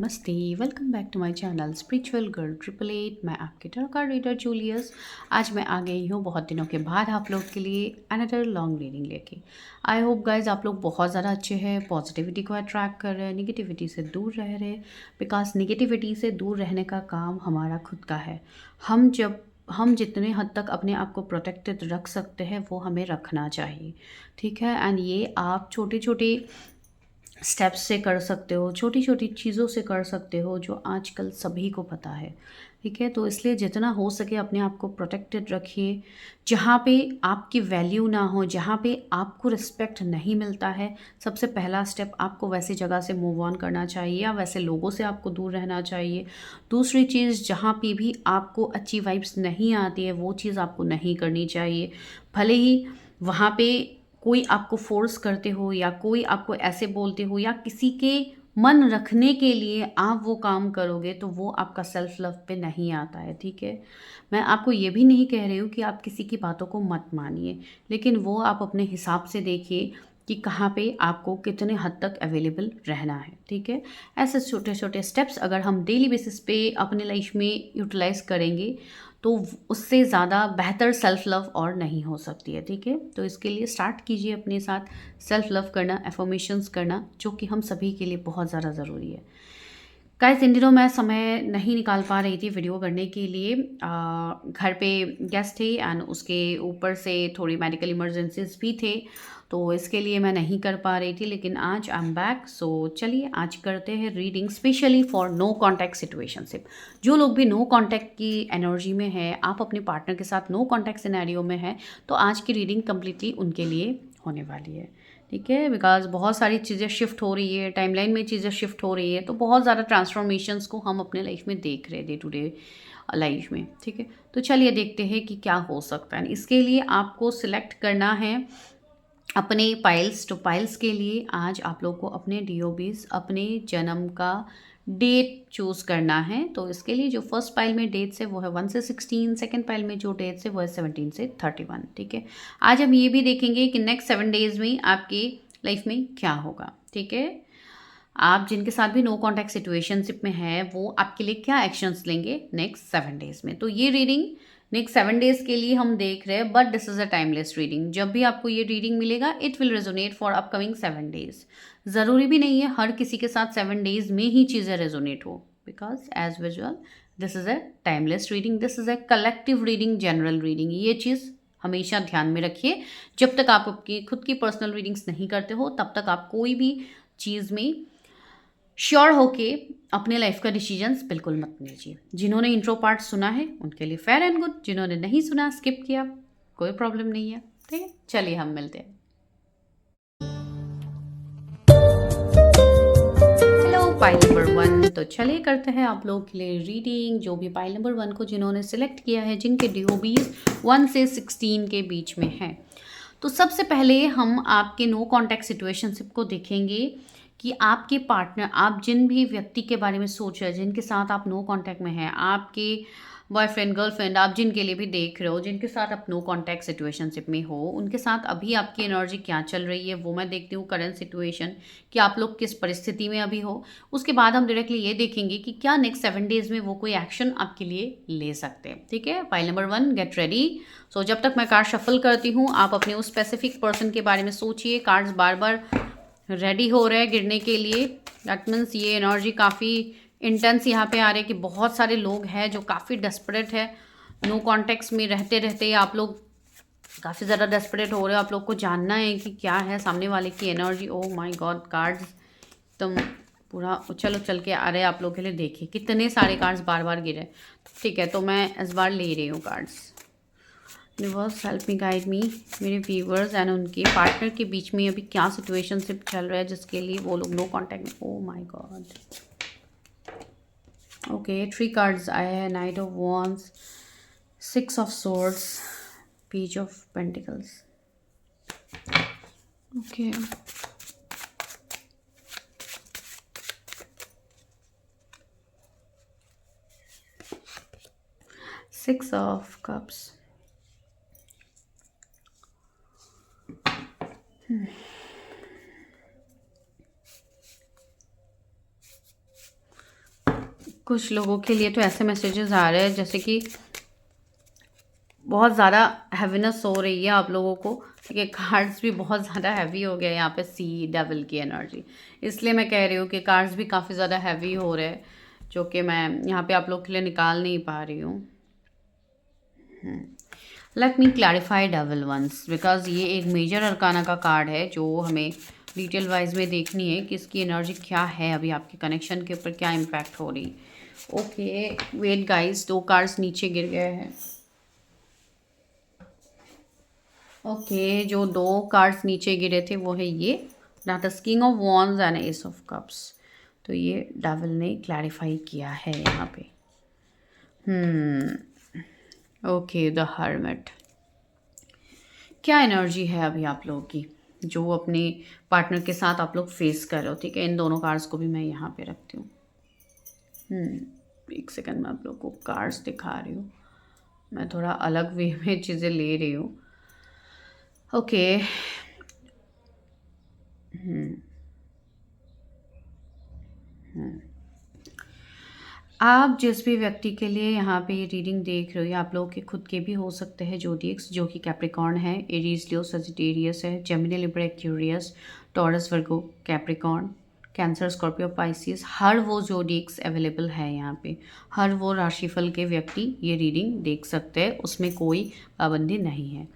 नमस्ते। Welcome back to my channel spiritual girl 888। मैं आपकी टैरो कार्ड रीडर जूलियस। आज मैं आ गई हूँ बहुत दिनों के बाद आप लोग के लिए अनदर लॉन्ग रीडिंग लेके। आई होप गाइज आप लोग बहुत ज़्यादा अच्छे हैं, पॉजिटिविटी को अट्रैक्ट कर रहे हैं, निगेटिविटी से दूर रह रहे हैं। बिकॉज निगेटिविटी से दूर रहने का काम हमारा खुद का है। हम जितने हद तक अपने आप को प्रोटेक्टेड रख सकते हैं वो हमें रखना चाहिए, ठीक है। एंड ये आप छोटे छोटे स्टेप्स से कर सकते हो, छोटी छोटी चीज़ों से कर सकते हो जो आजकल सभी को पता है, ठीक है। तो इसलिए जितना हो सके अपने आप को प्रोटेक्टेड रखिए। जहाँ पे आपकी वैल्यू ना हो, जहाँ पे आपको रिस्पेक्ट नहीं मिलता है, सबसे पहला स्टेप आपको वैसी जगह से मूव ऑन करना चाहिए या वैसे लोगों से आपको दूर रहना चाहिए। दूसरी चीज़, जहाँ पे भी आपको अच्छी वाइब्स नहीं आती है वो चीज़ आपको नहीं करनी चाहिए। भले ही वहाँ पे कोई आपको फोर्स करते हो या कोई आपको ऐसे बोलते हो या किसी के मन रखने के लिए आप वो काम करोगे तो वो आपका सेल्फ लव पे नहीं आता है, ठीक है। मैं आपको ये भी नहीं कह रही हूँ कि आप किसी की बातों को मत मानिए, लेकिन वो आप अपने हिसाब से देखिए कि कहाँ पे आपको कितने हद तक अवेलेबल रहना है, ठीक है। ऐसे छोटे छोटे स्टेप्स अगर हम डेली बेसिस पे अपने लाइफ में यूटिलाइज करेंगे तो उससे ज़्यादा बेहतर सेल्फ लव और नहीं हो सकती है, ठीक है। तो इसके लिए स्टार्ट कीजिए अपने साथ सेल्फ लव करना, एफर्मेशंस करना, जो कि हम सभी के लिए बहुत ज़्यादा ज़रूरी है। गाइस, इन दिनों मैं समय नहीं निकाल पा रही थी वीडियो करने के लिए। घर पे गेस्ट थे एंड उसके ऊपर से थोड़ी मेडिकल इमरजेंसीज भी थे, तो इसके लिए मैं नहीं कर पा रही थी। लेकिन आज आई एम बैक, सो चलिए आज करते हैं reading specially for no contact situationship. जो लोग भी नो कॉन्टैक्ट की एनर्जी में है, आप अपने पार्टनर के साथ नो कॉन्टैक्ट सिनेरियो में है, तो आज की रीडिंग कम्प्लीटली उनके लिए होने वाली है, ठीक है। बिकॉज बहुत सारी चीज़ें शिफ्ट हो रही है, टाइमलाइन में चीज़ें शिफ्ट हो रही है, तो बहुत ज़्यादा ट्रांसफॉर्मेशंस को हम अपने लाइफ में देख रहे हैं डे टू डे लाइफ में, ठीक है। तो चलिए देखते हैं कि क्या हो सकता है। इसके लिए आपको सिलेक्ट करना है अपने पाइल्स। तो पाइल्स के लिए आज आप लोग को अपने डीओबीज, अपने जन्म का डेट चूज करना है। तो इसके लिए जो फर्स्ट पाइल में डेट्स है वो है 1 से 16, सेकंड पाइल में जो डेट्स है वो है 17 से 31, ठीक है। आज हम ये भी देखेंगे कि नेक्स्ट 7 डेज में आपकी लाइफ में क्या होगा, ठीक है। आप जिनके साथ भी नो कॉन्टैक्ट सिचुएशनशिप में है वो आपके लिए क्या एक्शंस लेंगे नेक्स्ट 7 डेज में। तो ये रीडिंग नेक्स्ट 7 डेज के लिए हम देख रहे हैं, but this is a timeless reading. जब भी आपको ये रीडिंग मिलेगा it will resonate for upcoming 7 days. ज़रूरी भी नहीं है हर किसी के साथ 7 डेज में ही चीज़ें रेजोनेट हो, because as usual this is a timeless reading, this is a collective reading, general reading. ये चीज़ हमेशा ध्यान में रखिए। जब तक आप आपकी खुद की पर्सनल रीडिंग्स नहीं करते हो तब तक आप कोई भी चीज़ में श्योर होके अपने लाइफ का डिसीजंस बिल्कुल मत लीजिए। जिन्होंने इंट्रो पार्ट सुना है उनके लिए फेयर एंड गुड, जिन्होंने नहीं सुना, स्किप किया, कोई प्रॉब्लम नहीं है, ठीक है। चलिए हम मिलते हैं। Hello pile number 1। तो चलिए करते हैं आप लोगों के लिए रीडिंग। जो भी पाइल नंबर 1 को जिन्होंने सिलेक्ट किया है, जिनके डीओबीज 1 से 16 के बीच में है, तो सबसे पहले हम आपके नो कॉन्टैक्ट सिचुएशनशिप को देखेंगे कि आपके पार्टनर, आप जिन भी व्यक्ति के बारे में सोच रहे हैं, जिनके साथ आप नो कॉन्टैक्ट में हैं, आपके बॉयफ्रेंड, गर्लफ्रेंड, आप जिनके लिए भी देख रहे हो, जिनके साथ आप नो कॉन्टैक्ट सिचुएशनशिप में हो, उनके साथ अभी आपकी एनर्जी क्या चल रही है वो मैं देखती हूँ, करंट सिचुएशन, कि आप लोग किस परिस्थिति में अभी हो। उसके बाद हम डायरेक्टली ये देखेंगे कि क्या नेक्स्ट 7 डेज में वो कोई एक्शन आपके लिए ले सकते हैं, ठीक है। Pile number 1, get ready. So जब तक मैं कार्ड शफल करती हूँ आप अपने उस स्पेसिफिक पर्सन के बारे में सोचिए। कार्ड्स बार बार रेडी हो रहे हैं गिरने के लिए। दैट मीन्स ये एनर्जी काफ़ी इंटेंस यहाँ पे आ रही है कि बहुत सारे लोग हैं जो काफ़ी डेस्परेट है। नो कॉन्टेक्ट्स में रहते रहते आप लोग काफ़ी ज़्यादा डेस्परेट हो रहे हो। आप लोग को जानना है कि क्या है सामने वाले की energy. Oh my God, cards तुम पूरा उछल उछल के आ रहे हैं आप लोगों के लिए। देखिए कितने सारे कार्ड्स बार बार गिरे, ठीक है। तो मैं इस बार ले रही हूँ cards. Universe help me, guide me. मेरे व्यूवर्स एंड उनके पार्टनर के बीच में अभी क्या सिचुएशनशिप चल रहा है जिसके लिए वो लोग नो कांटेक्ट में। Oh my God, okay. 3 cards आए हैं, night of wands, 6 of swords, page of pentacles, okay. Six of cups, कुछ लोगों के लिए तो ऐसे मैसेजेस आ रहे हैं जैसे कि बहुत ज़्यादा हैवीनेस हो रही है आप लोगों को। ठीक है, कार्ड्स भी बहुत ज़्यादा हैवी हो गया है यहाँ पे, सी डेविल की एनर्जी। इसलिए मैं कह रही हूँ कि कार्ड्स भी काफ़ी ज़्यादा हैवी हो रहे हैं, जो कि मैं यहाँ पे आप लोग के लिए निकाल नहीं पा रही हूँ। Let me clarify devil once, because ये एक मेजर अरकाना का कार्ड है जो हमें डिटेल वाइज में देखनी है कि इसकी एनर्जी क्या है, अभी आपके कनेक्शन के ऊपर क्या इम्पैक्ट हो रही। ओके वेट गाइस, 2 कार्ड्स नीचे गिर गए हैं। ओके, जो 2 कार्ड्स नीचे गिरे थे वो है ये, that is king of wands and S of cups. तो ये डेविल ने क्लैरिफाई किया है यहाँ पे। Okay, the hermit. क्या एनर्जी है अभी आप लोगों की जो अपने पार्टनर के साथ आप लोग फेस कर रहे हो? ठीक है, इन दोनों कार्ड्स को भी मैं यहाँ पे रखती हूँ। एक सेकंड में आप लोग को कार्ड्स दिखा रही हूँ, मैं थोड़ा अलग वे में चीज़ें ले रही हूँ। ओके, आप जिस भी व्यक्ति के लिए यहाँ पे ये रीडिंग देख रहे हो, ये आप लोगों के खुद के भी हो सकते हैं जोडिएक्स, जो कि कैप्रिकॉर्न है, एरीज, लियो, सजिटेरियस है, जेमिनी, लिब्रा, एक्वेरियस, टॉरस, वर्गो, कैप्रिकॉर्न, कैंसर, स्कॉर्पियो, पाइसिस। हर वो जोडिएक्स अवेलेबल है यहाँ पे, हर वो राशिफल के व्यक्ति ये रीडिंग देख सकते हैं, उसमें कोई पाबंदी नहीं है।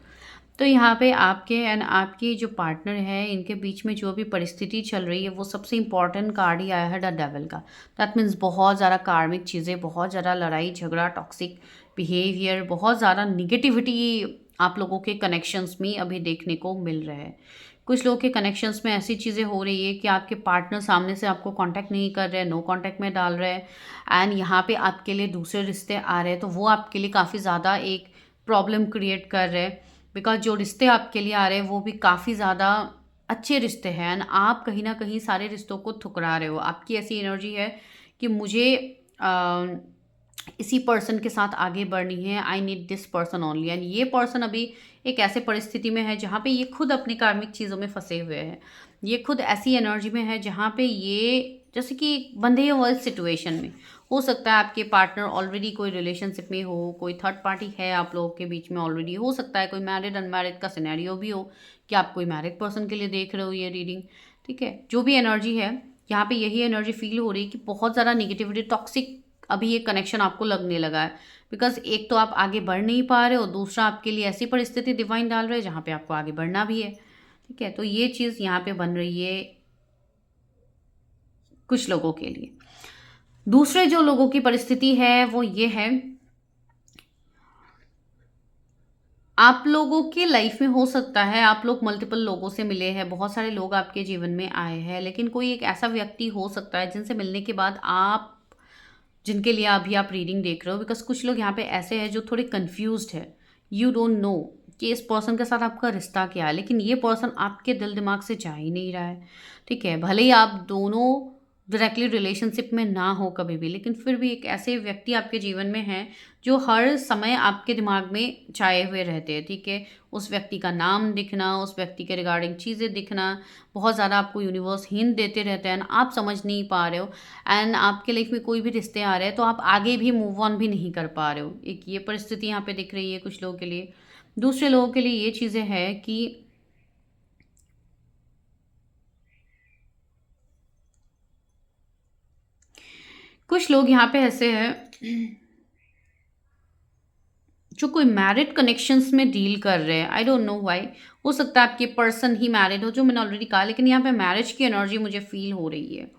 तो यहाँ पे आपके एंड आपकी जो पार्टनर है, इनके बीच में जो भी परिस्थिति चल रही है, वो सबसे इम्पॉर्टेंट कार्ड ही आया है द डेविल का। दैट मीन्स बहुत ज़्यादा कार्मिक चीज़ें, बहुत ज़्यादा लड़ाई झगड़ा, टॉक्सिक बिहेवियर, बहुत ज़्यादा निगेटिविटी आप लोगों के कनेक्शंस में अभी देखने को मिल रहा है। कुछ लोगों के कनेक्शंस में ऐसी चीज़ें हो रही है कि आपके पार्टनर सामने से आपको कांटेक्ट नहीं कर रहे हैं, नो कांटेक्ट में डाल रहे हैं, एंड यहाँ पे आपके लिए दूसरे रिश्ते आ रहे हैं, तो वो आपके लिए काफ़ी ज़्यादा एक प्रॉब्लम क्रिएट कर रहे हैं। बिकॉज जो रिश्ते आपके लिए आ रहे हैं वो भी काफ़ी ज़्यादा अच्छे रिश्ते हैं, एंड आप कहीं ना कहीं सारे रिश्तों को ठुकरा रहे हो। आपकी ऐसी एनर्जी है कि मुझे इसी पर्सन के साथ आगे बढ़नी है, I need this person only, and ये पर्सन अभी एक ऐसे परिस्थिति में है जहाँ पे ये खुद अपनी कार्मिक चीज़ों में फंसे हुए हैं। ये खुद ऐसी एनर्जी में है जहाँ पे ये जैसे कि बंधे हुए सिचुएशन में। हो सकता है आपके पार्टनर ऑलरेडी कोई रिलेशनशिप में हो, कोई थर्ड पार्टी है आप लोगों के बीच में ऑलरेडी, हो सकता है कोई मैरिड अनमैरिड का सिनेरियो भी हो कि आप कोई मैरिड पर्सन के लिए देख रहे हो ये रीडिंग। ठीक है, जो भी एनर्जी है यहाँ पे यही एनर्जी फील हो रही है कि बहुत ज़्यादा निगेटिविटी, टॉक्सिक अभी ये कनेक्शन आपको लगने लगा है। बिकॉज एक तो आप आगे बढ़ नहीं पा रहे हो, दूसरा आपके लिए ऐसी परिस्थिति डिवाइन डाल रहे हैं जहाँ पे आपको आगे बढ़ना भी है। ठीक है, तो ये चीज़ यहाँ पे बन रही है कुछ लोगों के लिए। दूसरे जो लोगों की परिस्थिति है वो ये है, आप लोगों के लाइफ में हो सकता है आप लोग मल्टीपल लोगों से मिले हैं, बहुत सारे लोग आपके जीवन में आए हैं, लेकिन कोई एक ऐसा व्यक्ति हो सकता है जिनसे मिलने के बाद आप, जिनके लिए अभी आप रीडिंग देख रहे हो। बिकॉज कुछ लोग यहाँ पे ऐसे हैं जो थोड़े कंफ्यूज्ड है, यू डोंट नो कि इस पर्सन के साथ आपका रिश्ता क्या है, लेकिन ये पर्सन आपके दिल दिमाग से जा ही नहीं रहा है। ठीक है, भले ही आप दोनों डायरेक्टली रिलेशनशिप में ना हो कभी भी, लेकिन फिर भी एक ऐसे व्यक्ति आपके जीवन में हैं जो हर समय आपके दिमाग में छाए हुए रहते हैं। ठीक है, उस व्यक्ति का नाम दिखना, उस व्यक्ति के रिगार्डिंग चीज़ें दिखना, बहुत ज़्यादा आपको यूनिवर्स हिंट देते रहते हैं, आप समझ नहीं पा रहे हो, एंड आपके लाइफ में कोई भी रिश्ते आ रहे हैं तो आप आगे भी मूव ऑन भी नहीं कर पा रहे हो। एक ये परिस्थिति यहाँ पे दिख रही है कुछ लोगों के लिए। दूसरे लोगों के लिए ये चीज़ें हैं कि कुछ लोग यहाँ पे ऐसे हैं जो कोई मैरिड कनेक्शंस में डील कर रहे हैं। आई डोंट नो व्हाई, हो सकता है आपके पर्सन ही मैरिड हो, जो मैंने ऑलरेडी कहा, लेकिन यहाँ पे मैरिज की एनर्जी मुझे फील हो रही है।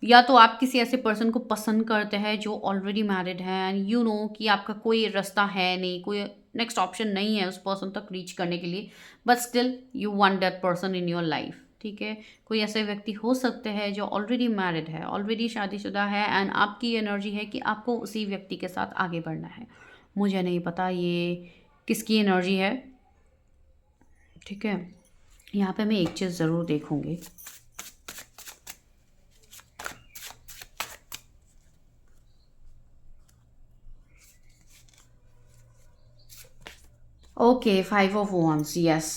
या तो आप किसी ऐसे पर्सन को पसंद करते हैं जो ऑलरेडी मैरिड है, एंड यू नो कि आपका कोई रास्ता है नहीं, कोई नेक्स्ट ऑप्शन नहीं है उस पर्सन तक रीच करने के लिए, but still you want that person in your life. ठीक है, कोई ऐसे व्यक्ति हो सकते हैं जो ऑलरेडी मैरिड है, ऑलरेडी शादीशुदा है, एंड आपकी एनर्जी है कि आपको उसी व्यक्ति के साथ आगे बढ़ना है। मुझे नहीं पता ये किसकी एनर्जी है। ठीक है, यहाँ पे मैं एक चीज़ ज़रूर देखूंगी। Okay, 5 of wands, yes.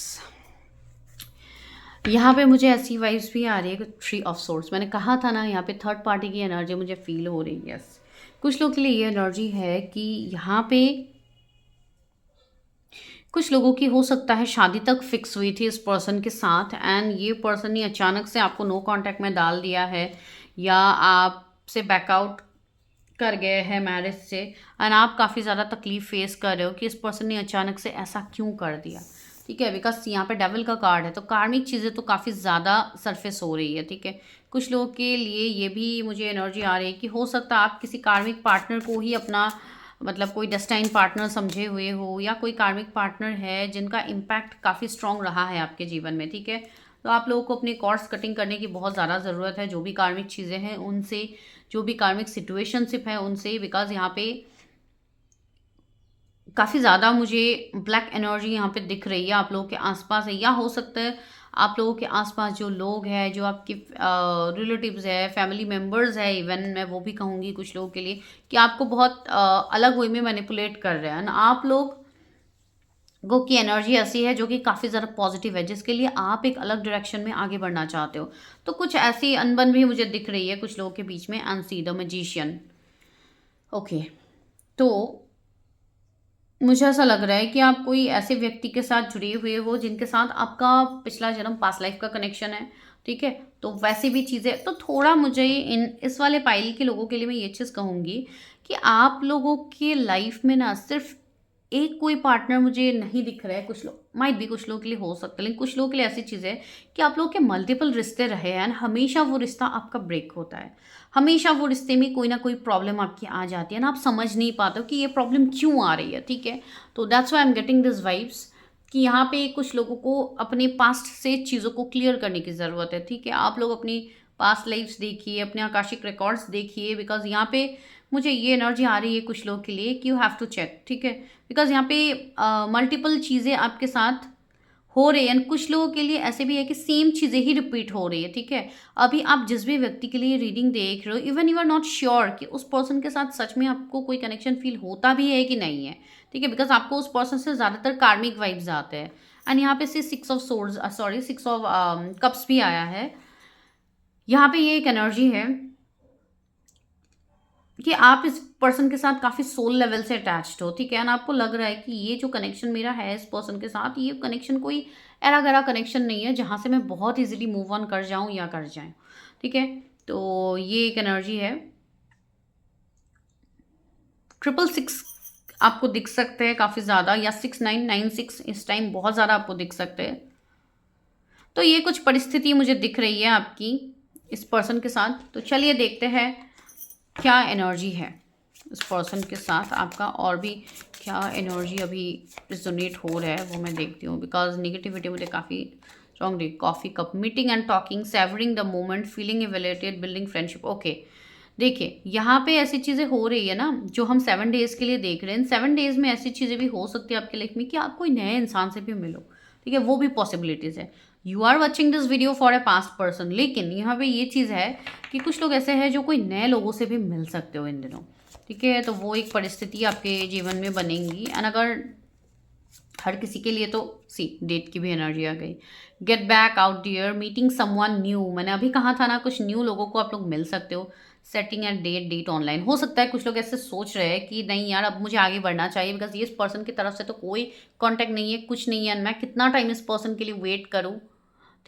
यहाँ पे मुझे ऐसी वाइब्स भी आ रही है, थ्री ऑफ सोर्ड्स। मैंने कहा था ना, यहाँ पे थर्ड पार्टी की एनर्जी मुझे फील हो रही है। यस, कुछ लोग के लिए ये एनर्जी है कि यहाँ पे कुछ लोगों की हो सकता है शादी तक फिक्स हुई थी इस पर्सन के साथ, एंड ये पर्सन ने अचानक से आपको नो कांटेक्ट में डाल दिया है, या आपसे बैकआउट कर गए हैं मैरिज से, एंड आप काफ़ी ज़्यादा तकलीफ फेस कर रहे हो कि इस पर्सन ने अचानक से ऐसा क्यों कर दिया। ठीक है, बिकॉज यहाँ पे डेविल का कार्ड है, तो कार्मिक चीज़ें तो काफ़ी ज़्यादा सरफेस हो रही है। ठीक है, कुछ लोगों के लिए ये भी मुझे एनर्जी आ रही है कि हो सकता है आप किसी कार्मिक पार्टनर को ही अपना मतलब कोई डेस्टाइन पार्टनर समझे हुए हो, या कोई कार्मिक पार्टनर है जिनका इम्पैक्ट काफ़ी स्ट्रॉन्ग रहा है आपके जीवन में। ठीक है, तो आप लोगों को अपनी कॉर्ड्स कटिंग करने की बहुत ज़्यादा ज़रूरत है, जो भी कार्मिक चीज़ें हैं उनसे, जो भी कार्मिक सिचुएशनशिप है उनसे, बिकॉज यहाँ पे काफ़ी ज़्यादा मुझे ब्लैक एनर्जी यहाँ पे दिख रही है आप लोगों के आसपास है, या हो सकता है आप लोगों के आसपास जो लोग हैं, जो आपके रिलेटिव्स है, फैमिली मेम्बर्स है, इवन मैं वो भी कहूँगी कुछ लोगों के लिए कि आपको बहुत अलग वे में मैनिपुलेट कर रहे हैं ना। आप लोग गो की एनर्जी ऐसी है जो कि काफ़ी ज़्यादा पॉजिटिव है, जिसके लिए आप एक अलग डायरेक्शन में आगे बढ़ना चाहते हो। तो कुछ ऐसी अनबन भी मुझे दिख रही है कुछ लोगों के बीच में। And see the magician. Okay, तो मुझे ऐसा लग रहा है कि आप कोई ऐसे व्यक्ति के साथ जुड़े हुए हो जिनके साथ आपका पिछला जन्म पास्ट लाइफ का कनेक्शन है। ठीक है, तो वैसी भी चीज़ें तो थोड़ा मुझे इन इस वाले पाइल के लोगों के लिए मैं ये चीज़ कहूँगी कि आप लोगों के लाइफ में ना सिर्फ एक कोई पार्टनर मुझे नहीं दिख रहा है। कुछ लोग माइट भी, कुछ लोगों के लिए हो सकता है, लेकिन कुछ लोगों के लिए ऐसी चीज़ है कि आप लोगों के मल्टीपल रिश्ते रहे हैं, हमेशा वो रिश्ता आपका ब्रेक होता है। हमेशा वो रिश्ते में कोई ना कोई प्रॉब्लम आपकी आ जाती है ना, आप समझ नहीं पाते हो कि ये प्रॉब्लम क्यों आ रही है। ठीक है, तो that's why I am getting this vibes कि यहाँ पे कुछ लोगों को अपने पास्ट से चीज़ों को क्लियर करने की ज़रूरत है। ठीक है, आप लोग अपनी पास्ट लाइफ्स देखिए, अपने आकाशिक रिकॉर्ड्स देखिए, बिकॉज यहाँ पे मुझे ये एनर्जी आ रही है कुछ लोगों के लिए कि यू हैव टू चेक। ठीक है, बिकॉज यहाँ पे मल्टीपल चीज़ें आपके साथ हो रही है, कुछ लोगों के लिए ऐसे भी है कि सेम चीज़ें ही रिपीट हो रही है। ठीक है, अभी आप जिस भी व्यक्ति के लिए रीडिंग देख रहे हो, even you are not sure कि उस पर्सन के साथ सच में आपको कोई कनेक्शन फील होता भी है कि नहीं है। ठीक है, बिकॉज आपको उस पर्सन से ज़्यादातर कार्मिक वाइब्स आते हैं। एंड यहाँ पे से six of swords, sorry, six of cups भी आया है। यहाँ पे ये एक एनर्जी है कि आप इस पर्सन के साथ काफ़ी सोल लेवल से अटैच्ड हो। ठीक है, एंड आपको लग रहा है कि ये जो कनेक्शन मेरा है इस पर्सन के साथ, ये कनेक्शन कोई एरा गरा कनेक्शन नहीं है जहाँ से मैं बहुत इजीली मूव ऑन कर जाऊँ या कर जाऊँ। ठीक है, तो ये एक एनर्जी है। 666 आपको दिख सकते हैं काफ़ी ज़्यादा, या 6996 इस टाइम बहुत ज़्यादा आपको दिख सकते हैं। तो ये कुछ परिस्थिति मुझे दिख रही है आपकी इस पर्सन के साथ। तो चलिए देखते हैं क्या एनर्जी है इस पर्सन के साथ आपका, और भी क्या एनर्जी अभी रिजोनेट हो रहा है वो मैं देखती हूँ, बिकॉज निगेटिविटी मुझे काफ़ी स्ट्रॉन्ग रही। Coffee cup, meeting and talking, savouring the moment, feeling elevated, building friendship. Okay, देखिए यहाँ पे ऐसी चीज़ें हो रही है ना जो हम 7 डेज़ के लिए देख रहे हैं। इन 7 डेज़ में ऐसी चीज़ें भी हो सकती है आपकी लाइफ में कि आप कोई नए इंसान से भी मिलो। ठीक है, वो भी पॉसिबिलिटीज़ है। You are watching this video for a past person, लेकिन यहाँ पे ये चीज़ है कि कुछ लोग ऐसे हैं जो कोई नए लोगों से भी मिल सकते हो इन दिनों। ठीक है, तो वो एक परिस्थिति आपके जीवन में बनेंगी। एंड अगर हर किसी के लिए तो सी डेट की भी एनर्जी आ गई। Get back out dear, meeting someone new, मैंने अभी कहा था ना कुछ न्यू लोगों को आप लोग मिल सकते हो। सेटिंग एंड डेट ऑनलाइन, हो सकता है कुछ लोग ऐसे सोच रहे हैं कि नहीं यार अब मुझे आगे बढ़ना चाहिए, बिकॉज ये इस पर्सन की तरफ से तो कोई कांटेक्ट नहीं है, कुछ नहीं है, मैं कितना टाइम इस पर्सन के लिए वेट करूँ।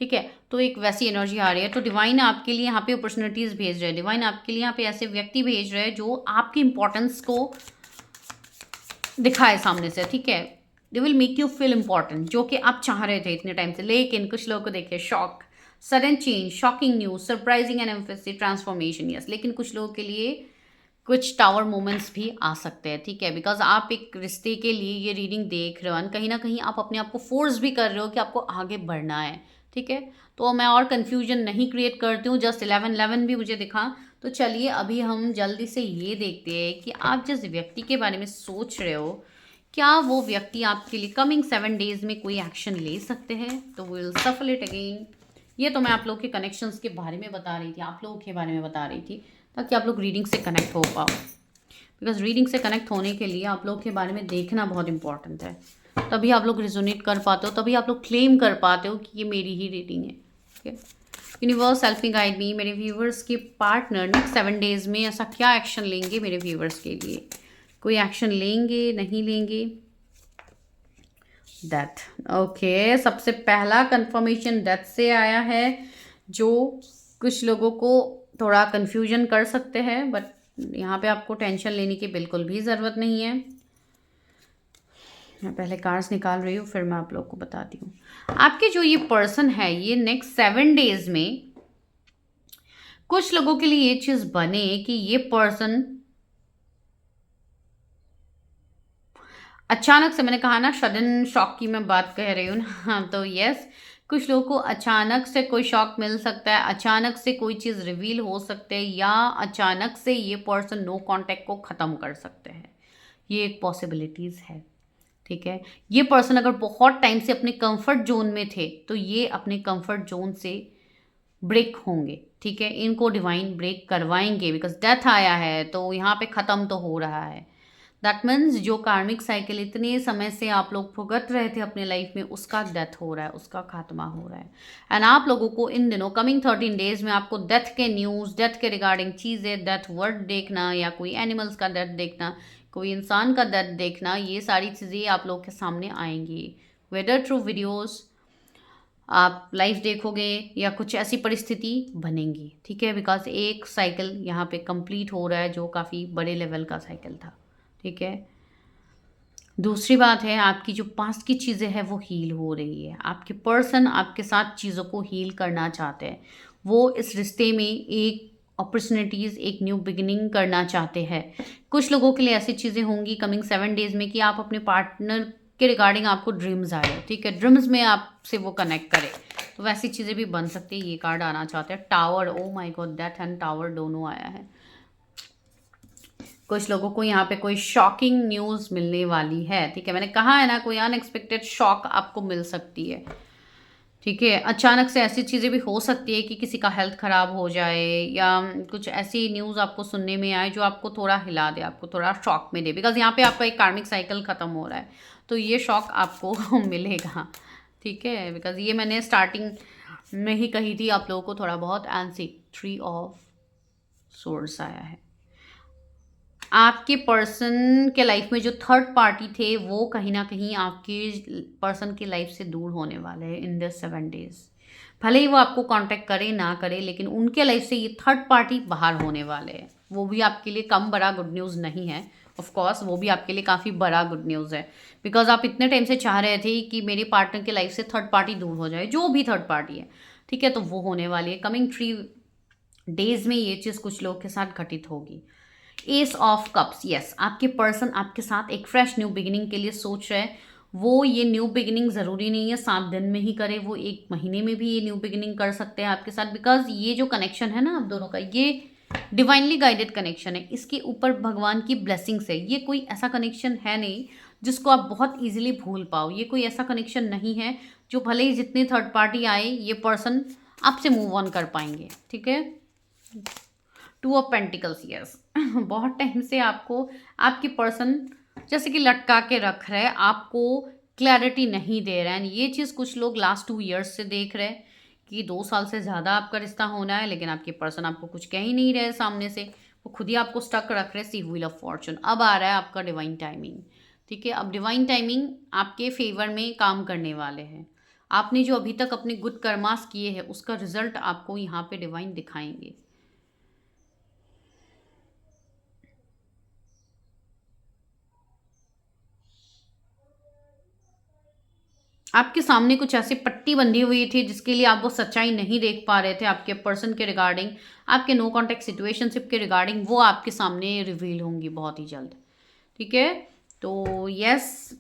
ठीक है, तो एक वैसी एनर्जी आ रही है। तो डिवाइन आपके लिए यहाँ पे अपॉर्चुनिटीज़ भेज रहे हैं, डिवाइन आपके लिए यहाँ पे ऐसे व्यक्ति भेज रहे हैं जो आपकी इंपॉर्टेंस को दिखाए सामने से। ठीक है, they will make you feel important, जो कि आप चाह रहे थे इतने टाइम से। लेकिन कुछ लोगों को देखिए, shock, sudden change, shocking news, surprising and emphasis, transformation. Yes, लेकिन कुछ लोगों के लिए कुछ टावर मोमेंट्स भी आ सकते हैं। ठीक है, बिकॉज आप एक रिश्ते के लिए ये रीडिंग देख रहे हो, कहीं ना कहीं आप अपने आप को फोर्स भी कर रहे हो कि आपको आगे बढ़ना है। ठीक है, तो मैं और कन्फ्यूजन नहीं क्रिएट करती हूँ, जस्ट 1111 भी मुझे दिखा। तो चलिए अभी हम जल्दी से ये देखते हैं कि आप जिस व्यक्ति के बारे में सोच रहे हो, क्या वो व्यक्ति आपके लिए कमिंग 7 डेज में कोई एक्शन ले सकते हैं। तो विल सफल इट अगेन। ये तो मैं आप लोग के कनेक्शंस के बारे में बता रही थी, आप लोगों के बारे में बता रही थी, ताकि आप लोग रीडिंग से कनेक्ट हो पाओ। बिकॉज रीडिंग से कनेक्ट होने के लिए आप लोग के बारे में देखना बहुत इंपॉर्टेंट है, तभी आप लोग रिजोनेट कर पाते हो, तभी आप लोग क्लेम कर पाते हो कि ये मेरी ही रीडिंग है। ठीक है। Universe help me guide me, मेरे व्यूवर्स के पार्टनर नेक्स्ट 7 डेज में ऐसा क्या एक्शन लेंगे मेरे व्यूवर्स के लिए? कोई एक्शन लेंगे, नहीं लेंगे? Death, okay. सबसे पहला कंफर्मेशन डेथ से आया है, जो कुछ लोगों को थोड़ा कंफ्यूजन कर सकते हैं, बट यहाँ पे आपको टेंशन लेने की बिल्कुल भी ज़रूरत नहीं है। मैं पहले कार्ड्स निकाल रही हूँ, फिर मैं आप लोग को बताती हूँ। आपके जो ये पर्सन है, ये नेक्स्ट 7 डेज में कुछ लोगों के लिए ये चीज़ बने कि ये पर्सन अचानक से, मैंने कहा ना सडन शॉक की मैं बात कह रही हूँ ना, तो यस, कुछ लोगों को अचानक से कोई शॉक मिल सकता है, अचानक से कोई चीज़ रिवील हो सकते हैं, या अचानक से ये पर्सन नो कांटेक्ट को ख़त्म कर सकते हैं। ये एक पॉसिबिलिटीज़ है, ठीक है। ये पर्सन अगर बहुत टाइम से अपने कंफर्ट जोन में थे, तो ये अपने कंफर्ट जोन से ब्रेक होंगे, ठीक है। इनको डिवाइन ब्रेक करवाएंगे, बिकॉज डेथ आया है, तो यहाँ पे ख़त्म तो हो रहा है। दैट मीन्स जो कार्मिक साइकिल इतने समय से आप लोग भुगत रहे थे अपने लाइफ में, उसका डेथ हो रहा है, उसका खात्मा हो रहा है। एंड आप लोगों को इन दिनों कमिंग 13 डेज में आपको डेथ के न्यूज़, डेथ के रिगार्डिंग चीज़ें, डेथ वर्ड देखना, या कोई एनिमल्स का डेथ देखना, कोई इंसान का डेथ देखना, ये सारी चीज़ें आप लोग के सामने आएंगी। वेदर थ्रू वीडियोज़ आप लाइव देखोगे, या कुछ ऐसी परिस्थिति बनेंगी, ठीक है। बिकॉज एक साइकिल यहाँ पे कंप्लीट हो रहा है, जो काफ़ी बड़े लेवल का साइकिल था, ठीक है। दूसरी बात है, आपकी जो पास्ट की चीज़ें हैं वो हील हो रही है। आपके पर्सन आपके साथ चीज़ों को हील करना चाहते हैं। वो इस रिश्ते में एक अपॉर्चुनिटीज़, एक न्यू बिगिनिंग करना चाहते हैं। कुछ लोगों के लिए ऐसी चीज़ें होंगी कमिंग 7 डेज में कि आप अपने पार्टनर के रिगार्डिंग आपको ड्रीम्स आए, ठीक है, ड्रीम्स में आपसे वो कनेक्ट करे, तो वैसी चीज़ें भी बन सकती है। ये कार्ड आना चाहते हैं tower, oh my God, death and tower दोनों आया है। कुछ लोगों को यहाँ पे कोई शॉकिंग न्यूज़ मिलने वाली है, ठीक है। मैंने कहा है ना, कोई अनएक्सपेक्टेड शॉक आपको मिल सकती है, ठीक है। अचानक से ऐसी चीज़ें भी हो सकती है कि किसी का हेल्थ ख़राब हो जाए, या कुछ ऐसी न्यूज़ आपको सुनने में आए जो आपको थोड़ा हिला दे, आपको थोड़ा शॉक में दे, बिकॉज यहाँ पे आपका एक कार्मिक साइकिल ख़त्म हो रहा है, तो ये शॉक आपको मिलेगा, ठीक है। बिकॉज ये मैंने स्टार्टिंग में ही कही थी आप लोगों को थोड़ा बहुत। एंड 3 ऑफ सोर्ड्स आया है। आपके पर्सन के लाइफ में जो थर्ड पार्टी थे, वो कहीं ना कहीं आपके पर्सन की लाइफ से दूर होने वाले हैं इन दिस 7 डेज। भले ही वो आपको कांटेक्ट करे ना करे, लेकिन उनके लाइफ से ये थर्ड पार्टी बाहर होने वाले हैं। वो भी आपके लिए कम बड़ा गुड न्यूज़ नहीं है, ऑफ कोर्स वो भी आपके लिए काफ़ी बड़ा गुड न्यूज़ है। बिकॉज आप इतने टाइम से चाह रहे थे कि मेरे पार्टनर की लाइफ से थर्ड पार्टी दूर हो जाए, जो भी थर्ड पार्टी है, ठीक है, तो वो होने वाली है। कमिंग 3 डेज में ये चीज़ कुछ लोग के साथ घटित होगी। एस ऑफ कप्स, यस, आपके पर्सन आपके साथ एक फ्रेश न्यू बिगिनिंग के लिए सोच रहे हैं। वो ये न्यू बिगिनिंग ज़रूरी नहीं है 7 दिन में ही करे, वो 1 महीने में भी ये न्यू बिगिनिंग कर सकते हैं आपके साथ। बिकॉज ये जो कनेक्शन है ना आप दोनों का, ये डिवाइनली गाइडेड कनेक्शन है। इसके ऊपर भगवान की ब्लेसिंग्स है। ये कोई ऐसा कनेक्शन है नहीं जिसको आप बहुत ईजिली भूल पाओ। ये कोई ऐसा कनेक्शन नहीं है जो भले ही जितनी थर्ड पार्टी आए, ये पर्सन आपसे मूव ऑन कर पाएंगे, ठीक है। 2 ऑफ पेंटिकल्स, यस, बहुत टाइम से आपको आपकी पर्सन जैसे कि लटका के रख रहे हैं, आपको क्लैरिटी नहीं दे रहे हैं। ये चीज़ कुछ लोग लास्ट 2 ईयर्स से देख रहे हैं कि 2 साल से ज़्यादा आपका रिश्ता होना है, लेकिन आपके पर्सन आपको कुछ कह ही नहीं रहे सामने से, वो खुद ही आपको स्टक रख रहे हैं। सी व्हील ऑफ फॉर्चून, अब आ रहा है आपका डिवाइन टाइमिंग, ठीक है। अब डिवाइन टाइमिंग आपके फेवर में काम करने वाले हैं। आपने जो अभी तक अपने गुड कर्मास किए हैं, उसका रिजल्ट आपको यहाँ पे डिवाइन दिखाएंगे। आपके सामने कुछ ऐसी पट्टी बंधी हुई थी जिसके लिए आप वो सच्चाई नहीं देख पा रहे थे आपके पर्सन के रिगार्डिंग, आपके नो कॉन्टेक्ट सिचुएशनशिप के रिगार्डिंग, वो आपके सामने रिवील होंगी बहुत ही जल्द, ठीक है। तो यस,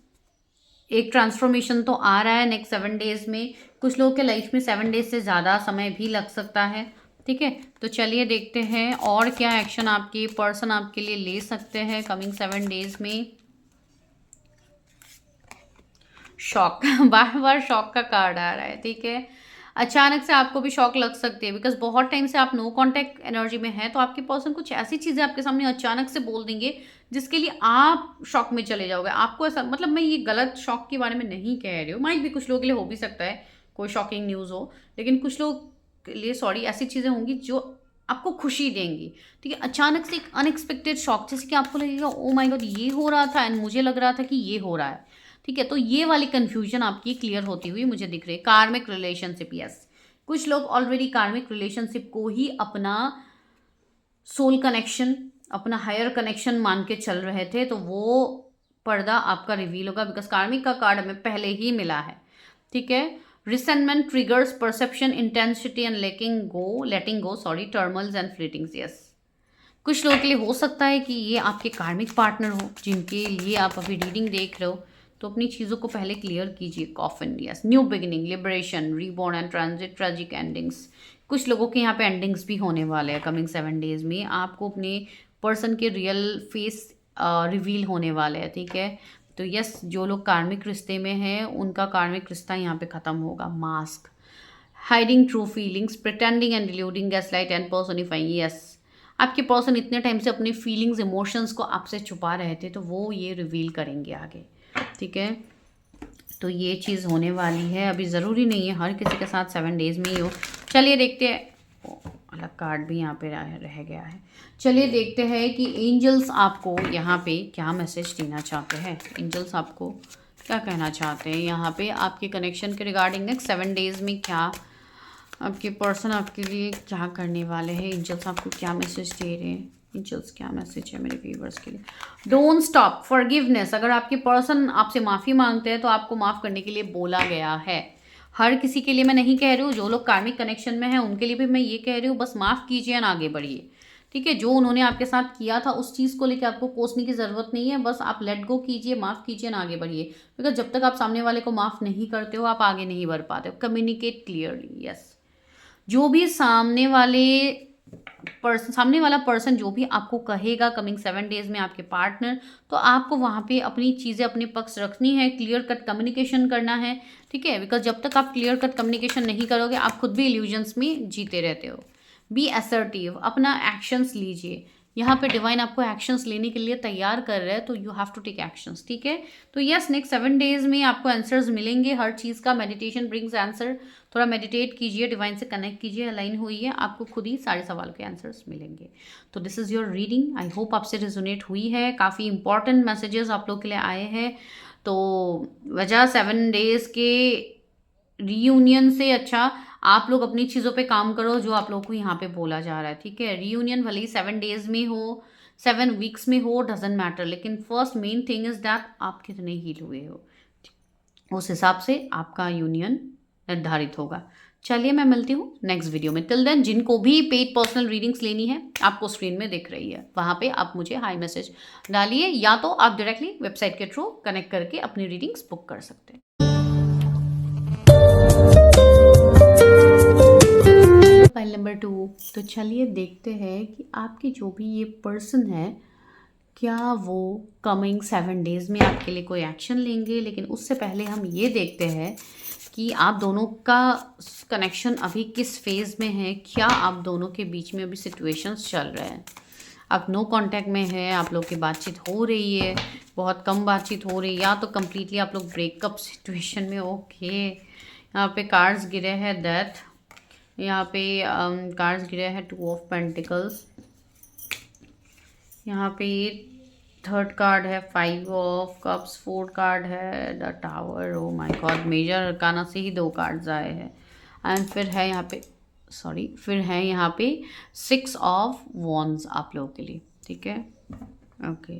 एक ट्रांसफॉर्मेशन तो आ रहा है नेक्स्ट 7 डेज में। कुछ लोगों के लाइफ में 7 डेज से ज़्यादा समय भी लग सकता है, ठीक है। तो चलिए देखते हैं और क्या एक्शन आपके पर्सन आपके लिए ले सकते हैं कमिंग 7 डेज में। शॉक, बार बार शॉक का कार्ड आ रहा है, ठीक है। अचानक से आपको भी शॉक लग सकती है, बिकॉज बहुत टाइम से आप नो कांटेक्ट एनर्जी में हैं, तो आपके पर्सन कुछ ऐसी चीज़ें आपके सामने अचानक से बोल देंगे जिसके लिए आप शॉक में चले जाओगे। आपको ऐसा, मतलब मैं ये गलत शॉक के बारे में नहीं कह रही हूँ, माइट भी कुछ लोगों के लिए हो भी सकता है कोई शॉकिंग न्यूज़ हो, लेकिन कुछ लोग के लिए सॉरी ऐसी चीज़ें होंगी जो आपको खुशी देंगी। ठीक है, अचानक से एक अनएक्सपेक्टेड शॉक, जैसे कि आपको लगेगा ओ माय गॉड ये हो रहा था एंड मुझे लग रहा था कि ये हो रहा है। ठीक है, तो ये वाली कन्फ्यूजन आपकी क्लियर होती हुई मुझे दिख रही है। कार्मिक रिलेशनशिप, यस, कुछ लोग ऑलरेडी कार्मिक रिलेशनशिप को ही अपना सोल कनेक्शन, अपना हायर कनेक्शन मान के चल रहे थे, तो वो पर्दा आपका रिवील होगा, बिकॉज कार्मिक का कार्ड हमें पहले ही मिला है। ठीक है, resentment triggers perception intensity and letting go sorry turmoils and fleetings, yes. कुछ लोगों के लिए हो सकता है कि ये आपके कार्मिक पार्टनर हो जिनके लिए आप अभी रीडिंग देख रहे हो, तो अपनी चीज़ों को पहले क्लियर कीजिए। Coffin, yes, new beginning, liberation, reborn and transit, tragic endings. कुछ लोगों के यहाँ पे एंडिंग्स भी होने वाले हैं कमिंग 7 डेज में। आपको अपने पर्सन के रियल फेस रिवील होने वाले हैं। ठीक है, तो यस, जो लोग कार्मिक रिश्ते में हैं उनका कार्मिक रिश्ता यहाँ पे ख़त्म होगा। Mask, hiding true feelings, pretending and deluding, gaslight and personifying, yes. आपके पर्सन इतने टाइम से अपनी फीलिंग्स, इमोशंस को आपसे छुपा रहे थे, तो वो ये रिवील करेंगे आगे। ठीक है, तो ये चीज़ होने वाली है। अभी ज़रूरी नहीं है हर किसी के साथ 7 डेज में ही हो। चलिए देखते हैं, अलग कार्ड भी यहाँ पे रह गया है। चलिए देखते हैं कि एंजल्स आपको यहाँ पे क्या मैसेज देना चाहते हैं। एंजल्स आपको क्या कहना चाहते हैं यहाँ पे आपके कनेक्शन के रिगार्डिंग नेक्स्ट 7 डेज में, क्या आपके पर्सन आपके लिए क्या करने वाले हैं। एंजल्स आपको क्या मैसेज दे रहे हैं, एंजल्स क्या मैसेज है मेरे व्यूअर्स के लिए। डोंट स्टॉप, फॉरगिवनेस, अगर आपके पर्सन आपसे माफ़ी मांगते हैं तो आपको माफ़ करने के लिए बोला गया है। हर किसी के लिए मैं नहीं कह रही हूँ, जो लोग कार्मिक कनेक्शन में हैं उनके लिए भी मैं ये कह रही हूँ, बस माफ़ कीजिए और आगे बढ़िए। ठीक है, जो उन्होंने आपके साथ किया था उस चीज़ को लेकर आपको कोसने की ज़रूरत नहीं है, बस आप लेट गो कीजिए, माफ़ कीजिए और आगे बढ़िए। बिकॉज जब तक आप सामने वाले को माफ़ नहीं करते हो आप आगे नहीं बढ़ पाते हो। Communicate clearly, yes. जो भी सामने वाला पर्सन जो भी आपको कहेगा कमिंग 7 डेज में, आपके पार्टनर, तो आपको वहाँ पे अपनी चीज़ें अपने पक्ष रखनी है, क्लियर कट कम्युनिकेशन करना है। ठीक है, बिकॉज जब तक आप क्लियर कट कम्युनिकेशन नहीं करोगे आप खुद भी इल्यूजन्स में जीते रहते हो। बी असर्टिव, अपना एक्शंस लीजिए। यहाँ पे डिवाइन आपको एक्शंस लेने के लिए तैयार कर रहे हैं, तो you have to take actions. ठीक है, तो यस, नेक्स्ट 7 डेज में आपको आंसर्स मिलेंगे हर चीज़ का। मेडिटेशन ब्रिंग्स आंसर, थोड़ा मेडिटेट कीजिए, डिवाइन से कनेक्ट कीजिए, अलाइन हुई है, आपको खुद ही सारे सवाल के आंसर्स मिलेंगे। तो this is your reading, I hope आपसे रिजोनेट हुई है। काफ़ी इंपॉर्टेंट मैसेजेस आप लोग के लिए आए हैं। तो वजह 7 डेज के रीयूनियन से अच्छा आप लोग अपनी चीज़ों पे काम करो जो आप लोगों को यहाँ पे बोला जा रहा है। ठीक है, रीयूनियन भले ही 7 डेज में हो, 7 वीक्स में हो, डजेंट मैटर, लेकिन first main thing is that आप कितने हील हुए हो, उस हिसाब से आपका यूनियन निर्धारित होगा। चलिए मैं मिलती हूँ नेक्स्ट वीडियो में। टिल देन, जिनको भी पेड पर्सनल रीडिंग्स लेनी है आपको स्क्रीन में दिख रही है, वहाँ पे आप मुझे हाई मैसेज डालिए, या तो आप डायरेक्टली वेबसाइट के थ्रू कनेक्ट करके अपनी रीडिंग्स बुक कर सकते हैं। फाइल नंबर 2, तो चलिए देखते हैं कि आपके जो भी ये पर्सन है क्या वो कमिंग 7 डेज में आपके लिए कोई एक्शन लेंगे। लेकिन उससे पहले हम ये देखते हैं कि आप दोनों का कनेक्शन अभी किस फेज़ में है, क्या आप दोनों के बीच में अभी सिचुएशंस चल रहे हैं। आप नो कांटेक्ट में है, आप लोग की बातचीत हो रही है, बहुत कम बातचीत हो रही है, या तो कम्प्लीटली आप लोग ब्रेकअप सिचुएशन में। ओके, यहाँ पे कार्ड्स गिरे हैं डेथ, यहाँ पे कार्ड्स गिरे हैं 2 ऑफ पेंटिकल्स, यहाँ पे थर्ड कार्ड है 5 ऑफ कप्स, 4 कार्ड है the tower. Oh my god, major arcana से ही 2 कार्ड्स आए हैं। एंड फिर है यहाँ पे फिर है यहाँ पे 6 ऑफ वॉन्ड्स आप लोगों के लिए। ठीक है, ओके।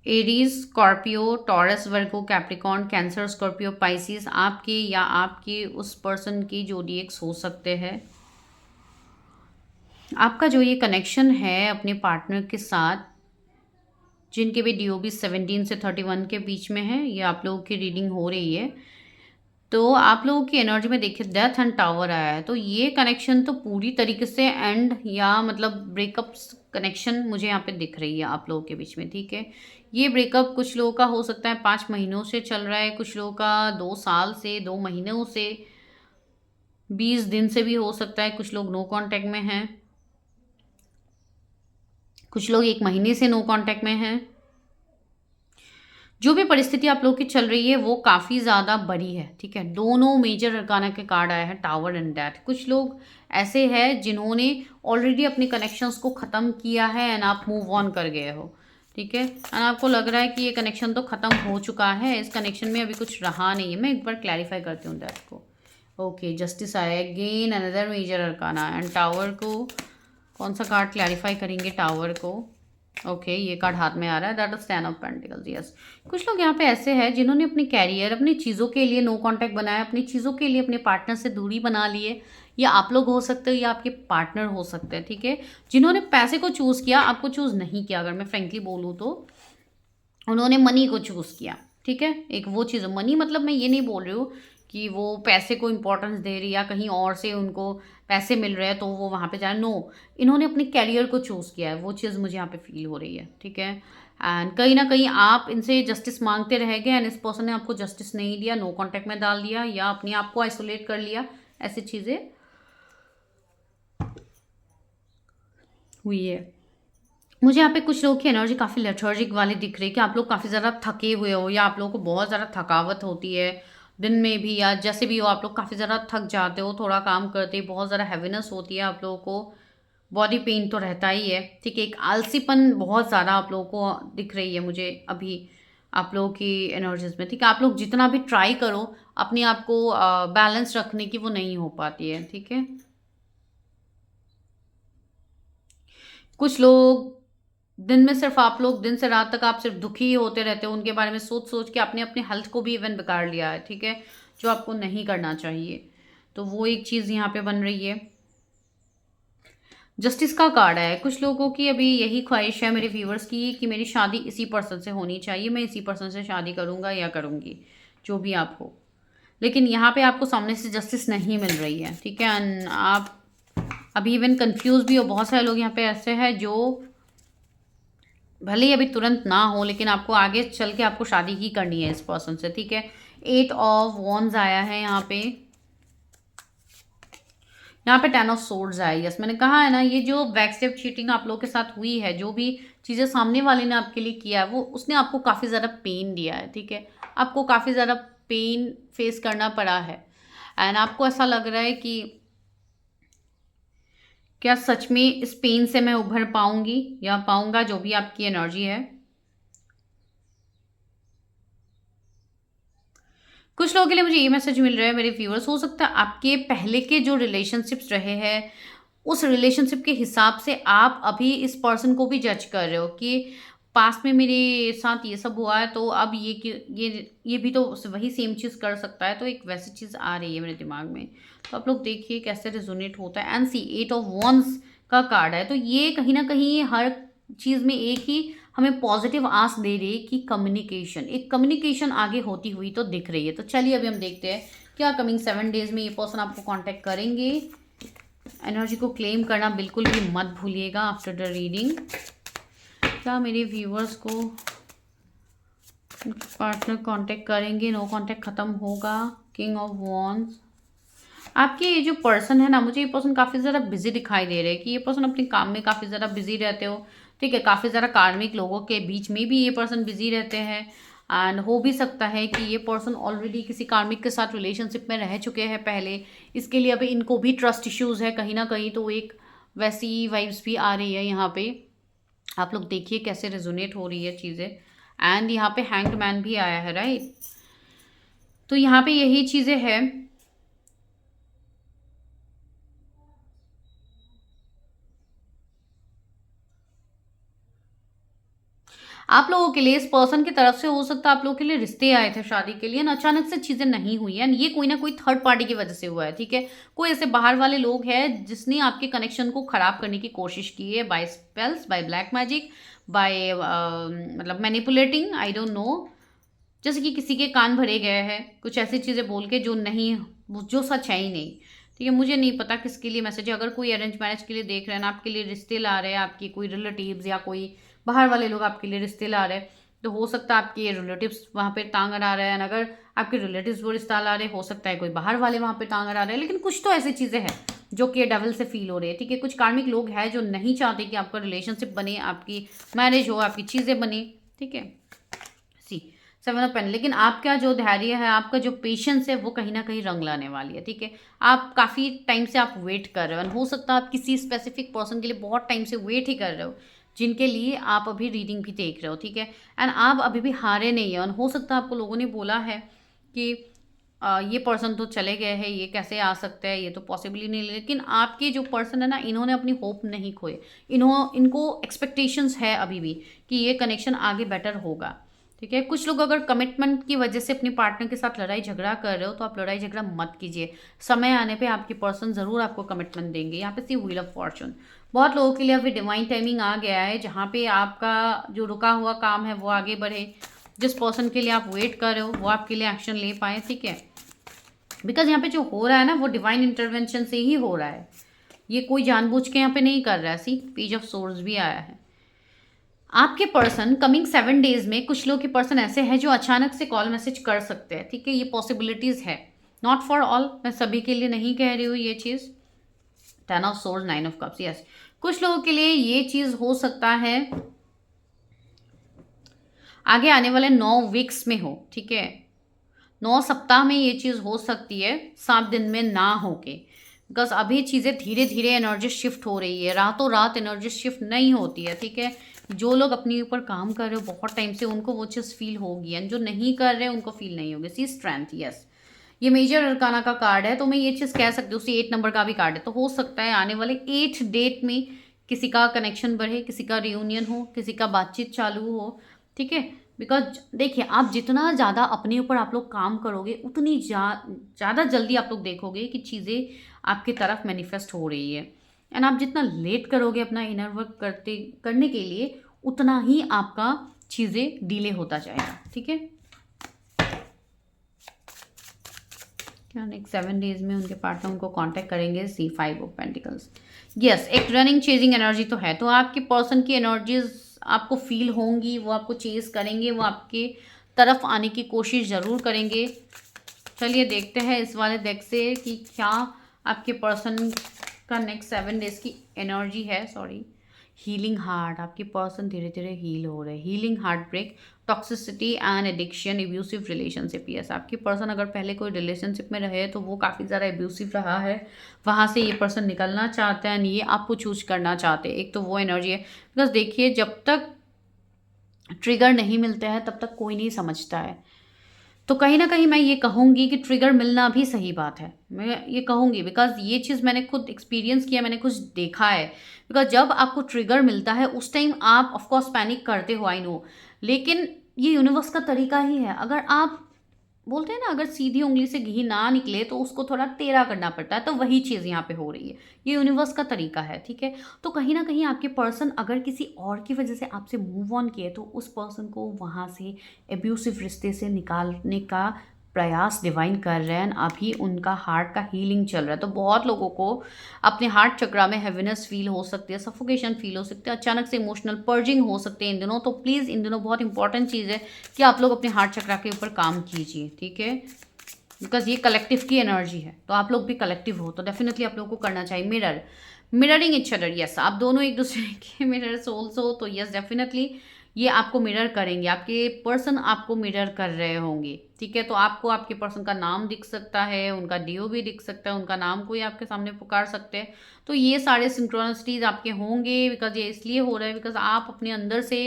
एरीज, स्कॉर्पियो, टॉरस, वर्गो, कैप्रिकॉर्न, कैंसर, स्कॉर्पियो, पाइसिस आपके या आपके उस पर्सन की जोडिएक्स हो सकते हैं। आपका जो ये कनेक्शन है अपने पार्टनर के साथ, जिनके भी DOB 17 से 31 के बीच में है, ये आप लोगों की रीडिंग हो रही है। तो आप लोगों की एनर्जी में देखिए डेथ एंड टावर आया है, तो ये कनेक्शन तो पूरी तरीके से एंड या मतलब ब्रेकअप कनेक्शन मुझे यहाँ पे दिख रही है आप लोगों के बीच में। ठीक है, ये ब्रेकअप कुछ लोगों का हो सकता है 5 महीनों से चल रहा है, कुछ लोगों का 2 साल से, 2 महीनों से, 20 दिन से भी हो सकता है। कुछ लोग नो कांटेक्ट में हैं, कुछ लोग 1 महीने से नो कांटेक्ट में हैं। जो भी परिस्थिति आप लोग की चल रही है वो काफ़ी ज़्यादा बड़ी है, ठीक है। दोनों मेजर अरकाना के कार्ड आए हैं, टावर एंड डेथ। कुछ लोग ऐसे हैं जिन्होंने ऑलरेडी अपने कनेक्शंस को ख़त्म किया है एंड आप मूव ऑन कर गए हो, ठीक है। एंड आपको लग रहा है कि ये कनेक्शन तो ख़त्म हो चुका है, इस कनेक्शन में अभी कुछ रहा नहीं है। मैं एक बार क्लैरिफाई करती हूँ डेथ को। ओके, जस्टिस आया, again another major arcana and tower को कौन सा कार्ड क्लैरिफाई करेंगे टावर को। ओके, ये कार्ड हाथ में आ रहा है, that is 10 of pentacles. Yes, कुछ लोग यहाँ पे ऐसे हैं जिन्होंने अपनी कैरियर, अपनी चीज़ों के लिए नो कांटेक्ट बनाया, अपनी चीज़ों के लिए अपने पार्टनर से दूरी बना लिए। या आप लोग हो सकते हो या आपके पार्टनर हो सकते हैं, ठीक है। जिन्होंने पैसे को चूज़ किया, आपको चूज़ नहीं किया। अगर मैं फ्रेंकली बोलूँ तो उन्होंने मनी को चूज़ किया, ठीक है। एक वो चीज़ मनी, मतलब मैं ये नहीं बोल रही हूँ कि वो पैसे को इम्पोर्टेंस दे रही या कहीं और से उनको पैसे मिल रहे हैं तो वो वहाँ पे जाए, नो। इन्होंने अपने कैरियर को चूज़ किया है, वो चीज़ मुझे यहाँ पे फील हो रही है, ठीक है। एंड कहीं ना कहीं आप इनसे जस्टिस मांगते रह गए एंड इस पर्सन ने आपको जस्टिस नहीं दिया, नो कांटेक्ट में डाल दिया या अपने आप को आइसोलेट कर लिया, ऐसी चीज़ें हुई है। मुझे यहाँ पे कुछ लोग की एनर्जी काफ़ी लेथर्जिक वाली दिख रही है कि आप लोग काफ़ी ज़्यादा थके हुए हो या आप लोगों को बहुत ज़्यादा थकावट होती है दिन में भी, या जैसे भी हो आप लोग काफ़ी ज़्यादा थक जाते हो, थोड़ा काम करते ही बहुत ज़्यादा हैवीनेस होती है आप लोगों को, बॉडी पेन तो रहता ही है, ठीक है। एक आलसीपन बहुत ज़्यादा आप लोगों को दिख रही है मुझे अभी आप लोगों की एनर्जीज में, ठीक है। आप लोग जितना भी ट्राई करो अपने आप को बैलेंस रखने की, वो नहीं हो पाती है, ठीक है। कुछ लोग दिन में सिर्फ आप लोग दिन से रात तक आप सिर्फ दुखी ही होते रहते हो, उनके बारे में सोच सोच के आपने अपने हेल्थ को भी इवन बिगाड़ लिया है, ठीक है, जो आपको नहीं करना चाहिए। तो वो एक चीज़ यहाँ पे बन रही है। जस्टिस का कार्ड है, कुछ लोगों की अभी यही ख्वाहिश है मेरे व्यूवर्स की कि मेरी शादी इसी पर्सन से होनी चाहिए, मैं इसी पर्सन से शादी करूँगा या करूँगी, जो भी आप हो। लेकिन यहाँ पे आपको सामने से जस्टिस नहीं मिल रही है, ठीक है। एंड आप अभी इवन कंफ्यूज भी हो। बहुत सारे लोग यहाँ पे ऐसे हैं जो भले ही अभी तुरंत ना हो लेकिन आपको आगे चल के आपको शादी ही करनी है इस पर्सन से, ठीक है। 8 ऑफ वॉन्ड्स आया है यहाँ पे, यहाँ पे 10 ऑफ सोर्ड्स आया। यस, मैंने कहा है ना, ये जो बैकस्टेप चीटिंग आप लोगों के साथ हुई है, जो भी चीज़ें सामने वाले ने आपके लिए किया है, वो उसने आपको काफ़ी ज़्यादा पेन दिया है, ठीक है। आपको काफ़ी ज़्यादा पेन फेस करना पड़ा है एंड आपको ऐसा लग रहा है कि क्या सच में इस पेन से मैं उभर पाऊंगी या पाऊंगा, जो भी आपकी एनर्जी है। कुछ लोगों के लिए मुझे ये मैसेज मिल रहा है मेरे व्यूअर्स, हो सकता है आपके पहले के जो रिलेशनशिप्स रहे हैं उस रिलेशनशिप के हिसाब से आप अभी इस पर्सन को भी जज कर रहे हो कि पास्ट में मेरे साथ ये सब हुआ है तो अब ये भी तो वही सेम चीज़ कर सकता है, तो एक वैसी चीज़ आ रही है मेरे दिमाग में। तो आप लोग देखिए कैसे रिजोनेट होता है। एंड सी 8 ऑफ वॉन्ड्स का कार्ड है, तो ये कहीं ना कहीं हर चीज़ में एक ही हमें पॉजिटिव आस दे रही है कि कम्युनिकेशन, एक कम्युनिकेशन आगे होती हुई तो दिख रही है। तो चलिए अभी हम देखते हैं क्या कमिंग 7 डेज में ये पर्सन आपको कांटेक्ट करेंगे। एनर्जी को क्लेम करना बिल्कुल भी मत भूलिएगा आफ्टर द रीडिंग। क्या मेरे व्यूअर्स को पार्टनर कांटेक्ट करेंगे, नो कांटेक्ट ख़त्म होगा। किंग ऑफ वॉन्ड्स, आपके ये जो पर्सन है ना, मुझे ये पर्सन काफ़ी ज़्यादा बिजी दिखाई दे रहे हैं कि ये पर्सन अपने काम में काफ़ी ज़्यादा बिजी रहते हो, ठीक है। काफ़ी ज़्यादा कार्मिक लोगों के बीच में भी ये पर्सन बिजी रहते हैं एंड हो भी सकता है कि ये पर्सन ऑलरेडी किसी कार्मिक के साथ रिलेशनशिप में रह चुके हैं पहले, इसके लिए अभी इनको भी ट्रस्ट इश्यूज़ है कहीं ना कहीं, तो एक वैसी वाइब्स भी आ रही है यहाँ पे। आप लोग देखिए कैसे रेजोनेट हो रही है चीज़ें। एंड यहाँ पे हैंग्ड मैन भी आया है, राइट। तो यहाँ पे यही चीज़ें हैं। आप लोगों के लिए इस पर्सन की तरफ से हो सकता है आप लोगों के लिए रिश्ते आए थे शादी के लिए ना, अचानक से चीजें नहीं हुई हैं, ये कोई ना कोई थर्ड पार्टी की वजह से हुआ है, ठीक है। कोई ऐसे बाहर वाले लोग हैं जिसने आपके कनेक्शन को खराब करने की कोशिश की है, by spells, by black magic, by मतलब मैनिपुलेटिंग, आई डोंट नो। जैसे कि किसी के कान भरे गए हैं कुछ ऐसी चीज़ें बोल के जो नहीं, जो सच है ही नहीं, ठीक है। मुझे नहीं पता किसके लिए मैसेज है। अगर कोई अरेंज मैरिज के लिए देख रहे हैं ना, आपके लिए रिश्ते ला रहे हैं, आपकी कोई रिलेटिव्स या कोई बाहर वाले लोग आपके लिए रिश्ते ला रहे हैं, तो हो सकता है आपके रिलेटिव्स वहाँ पे टांग अड़ा रहे हैं। अगर आपके रिलेटिव्स वो रिश्ता ला रहे हैं, हो सकता है कोई बाहर वाले वहाँ पे टांग अड़ा रहे हैं। लेकिन कुछ तो ऐसी चीज़ें हैं जो कि डेविल से फील हो रही है, ठीक है। कुछ कार्मिक लोग हैं जो नहीं चाहते कि आपका रिलेशनशिप बने, आपकी मैरिज हो, आपकी चीज़ें बने, ठीक है। सी 7 ऑफ पेन, लेकिन आपका जो धैर्य है, आपका जो पेशेंस है, वो कहीं ना कहीं रंग लाने वाली है, ठीक है। आप काफ़ी टाइम से आप वेट कर रहे हो, और हो सकता है आप किसी स्पेसिफिक पर्सन के लिए बहुत टाइम से वेट ही कर रहे हो, जिनके लिए आप अभी रीडिंग भी देख रहे हो, ठीक है। एंड आप अभी भी हारे नहीं है, और हो सकता है आपको लोगों ने बोला है कि ये पर्सन तो चले गए हैं, ये कैसे आ सकता है, ये तो पॉसिबल ही नहीं, लेकिन आपके जो पर्सन है ना, इन्होंने अपनी होप नहीं खोए। इनको एक्सपेक्टेशंस है अभी भी कि ये कनेक्शन आगे बेटर होगा, ठीक है। कुछ लोग अगर कमिटमेंट की वजह से अपने पार्टनर के साथ लड़ाई झगड़ा कर रहे हो, तो आप लड़ाई झगड़ा मत कीजिए। समय आने पे आपके पर्सन ज़रूर आपको कमिटमेंट देंगे। यहाँ पे सी व्हील ऑफ फॉर्चून, बहुत लोगों के लिए अभी डिवाइन टाइमिंग आ गया है, जहाँ पे आपका जो रुका हुआ काम है वो आगे बढ़े। जिस पर्सन के लिए आप वेट कर रहे हो वो आपके लिए एक्शन ले पाए, ठीक है। बिकॉज यहाँ पे जो हो रहा है ना, वो डिवाइन इंटरवेंशन से ही हो रहा है, ये कोई जानबूझ के यहाँ पे नहीं कर रहा है। सी पेज ऑफ सोर्स भी आया है। आपके पर्सन कमिंग 7 डेज में, कुछ लोग के पर्सन ऐसे हैं जो अचानक से कॉल मैसेज कर सकते हैं, ठीक है। ये पॉसिबिलिटीज है, नॉट फॉर ऑल, मैं सभी के लिए नहीं कह रही हूँ ये चीज़। 10 of source, 9 of cups, yes, कुछ लोगों के लिए ये चीज़ हो सकता है आगे आने वाले 9 वीक्स में हो, ठीक है। 9 सप्ताह में ये चीज़ हो सकती है, 7 दिन में ना होके। बिकॉज अभी चीज़ें धीरे धीरे एनर्जी शिफ्ट हो रही है, रातों रात एनर्जी शिफ्ट नहीं होती है, ठीक है। जो लोग अपने ऊपर काम कर रहे हो बहुत टाइम से, उनको वो चीज़ फील होगी, एंड जो नहीं कर रहे उनको फील नहीं होगी। सी स्ट्रेंथ, यस, ये मेजर अरकाना का कार्ड है, तो मैं ये चीज़ कह सकती हूँ। सी 8 नंबर का भी कार्ड है, तो हो सकता है आने वाले 8 डेट में किसी का कनेक्शन बढ़े, किसी का रियूनियन हो, किसी का बातचीत चालू हो, ठीक है। बिकॉज देखिए, आप जितना ज़्यादा अपने ऊपर आप लोग काम करोगे, उतनी ज़्यादा जल्दी आप लोग देखोगे कि चीज़ें आपकी तरफ मैनिफेस्ट हो रही है। एंड आप जितना लेट करोगे अपना इनर वर्क करने के लिए, उतना ही आपका चीज़ें डिले होता जाएगा, ठीक है। क्या नेक्स्ट 7 डेज में उनके पार्टनर उनको कांटेक्ट करेंगे? सी 5 ऑफ पेंटिकल्स, यस, एक रनिंग चेजिंग एनर्जी तो है। तो आपके पर्सन की एनर्जीज आपको फील होंगी, वो आपको चेज करेंगे, वो आपके तरफ आने की कोशिश ज़रूर करेंगे। चलिए देखते हैं इस वाले डेक से कि क्या आपके पर्सन का नेक्स्ट 7 डेज की एनर्जी है। सॉरी, हीलिंग हार्ट, आपके पर्सन धीरे धीरे हील हो रहे हैं। Healing heart break, toxicity and addiction, abusive relationship, yes, आपके पर्सन अगर पहले कोई रिलेशनशिप में रहे तो वो काफ़ी ज़्यादा एब्यूसिव रहा है, वहाँ से ये पर्सन निकलना चाहते हैं, ये आपको चूज करना चाहते हैं। एक तो वो एनर्जी है, बिकॉज देखिए, जब तक ट्रिगर नहीं मिलते हैं तब तक कोई नहीं समझता है। तो कहीं ना कहीं मैं ये कहूँगी कि ट्रिगर मिलना भी सही बात है, मैं ये कहूँगी, बिकॉज ये चीज़ मैंने खुद एक्सपीरियंस किया, मैंने कुछ देखा है। बिकॉज जब आपको ट्रिगर मिलता है उस टाइम आप ऑफकोर्स पैनिक करते हो, आई नो, लेकिन ये यूनिवर्स का तरीका ही है। अगर आप बोलते हैं ना, अगर सीधी उंगली से घी ना निकले तो उसको थोड़ा टेढ़ा करना पड़ता है, तो वही चीज़ यहाँ पे हो रही है। ये यूनिवर्स का तरीका है, ठीक है। तो कहीं ना कहीं आपके पर्सन अगर किसी और की वजह से आपसे मूव ऑन किए, तो उस पर्सन को वहाँ से एब्यूसिव रिश्ते से निकालने का प्रयास डिवाइन कर रहे हैं। अभी उनका हार्ट का हीलिंग चल रहा है, तो बहुत लोगों को अपने हार्ट चक्रा में हैवीनेस फील हो सकती है, सफोकेशन फील हो सकती है, अचानक से इमोशनल पर्जिंग हो सकते हैं इन दिनों। तो प्लीज़ इन दिनों बहुत इंपॉर्टेंट चीज़ है कि आप लोग अपने हार्ट चक्रा के ऊपर काम कीजिए, ठीक है। बिकॉज ये कलेक्टिव की एनर्जी है, तो आप लोग भी कलेक्टिव हो, तो डेफिनेटली आप लोगों को करना चाहिए मिररिंग इच अदर, यस, आप दोनों एक दूसरे के मिरर सोल्स हो, तो यस डेफिनेटली ये आपको मिरर करेंगे, आपके पर्सन आपको मिरर कर रहे होंगे, ठीक है। तो आपको आपके पर्सन का नाम दिख सकता है, उनका डीओ भी दिख सकता है, उनका नाम कोई आपके सामने पुकार सकते हैं। तो ये सारे सिंक्रोनिसिटीज आपके होंगे, बिकॉज ये इसलिए हो रहा है बिकॉज आप अपने अंदर से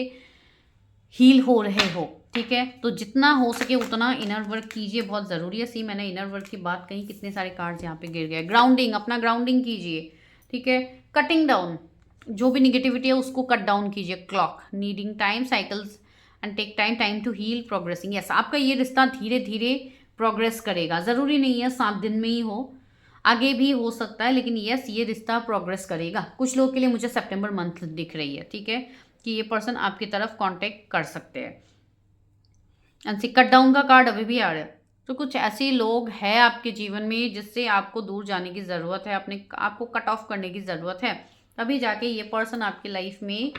हील हो रहे हो, ठीक है। तो जितना हो सके उतना इनर वर्क कीजिए, बहुत ज़रूरी है। सी मैंने इनर वर्क की बात कही, कितने सारे कार्ड्स यहाँ पे गिर गए। ग्राउंडिंग, अपना ग्राउंडिंग कीजिए, ठीक है। कटिंग डाउन, जो भी निगेटिविटी है उसको कट डाउन कीजिए। Clock, needing time, cycles and take time to heal, progressing, yes, आपका ये रिश्ता धीरे धीरे प्रोग्रेस करेगा। ज़रूरी नहीं है 7 दिन में ही हो, आगे भी हो सकता है, लेकिन यस, ये रिश्ता प्रोग्रेस करेगा। कुछ लोग के लिए मुझे सितंबर मंथ दिख रही है, ठीक है, कि ये पर्सन आपकी तरफ कांटेक्ट कर सकते हैं। एंड सी कट डाउन का कार्ड अभी भी आ रहा है। तो कुछ ऐसे लोग हैं आपके जीवन में जिससे आपको दूर जाने की ज़रूरत है, अपने आपको कट ऑफ करने की ज़रूरत है, तभी जाके ये पर्सन आपकी लाइफ में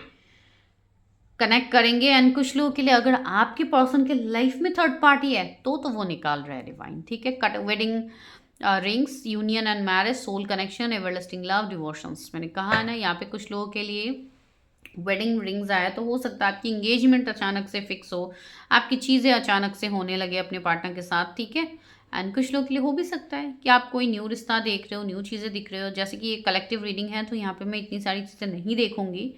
कनेक्ट करेंगे। एंड कुछ लोगों के लिए अगर आपके पर्सन के लाइफ में थर्ड पार्टी है तो वो निकाल रहा है डिवाइन, ठीक है। Cut wedding rings, union and marriage, soul connection, everlasting love, devotions, मैंने कहा है ना, यहाँ पे कुछ लोगों के लिए वेडिंग रिंग्स आया तो हो सकता है आपकी इंगेजमेंट अचानक से फिक्स हो, आपकी चीज़ें अचानक से होने लगे अपने पार्टनर के साथ, ठीक है। एंड कुछ लोग के लिए हो भी सकता है कि आप कोई न्यू रिश्ता देख रहे हो, न्यू चीज़ें दिख रहे हो। जैसे कि ये कलेक्टिव रीडिंग है तो यहाँ पे मैं इतनी सारी चीज़ें नहीं देखूंगी,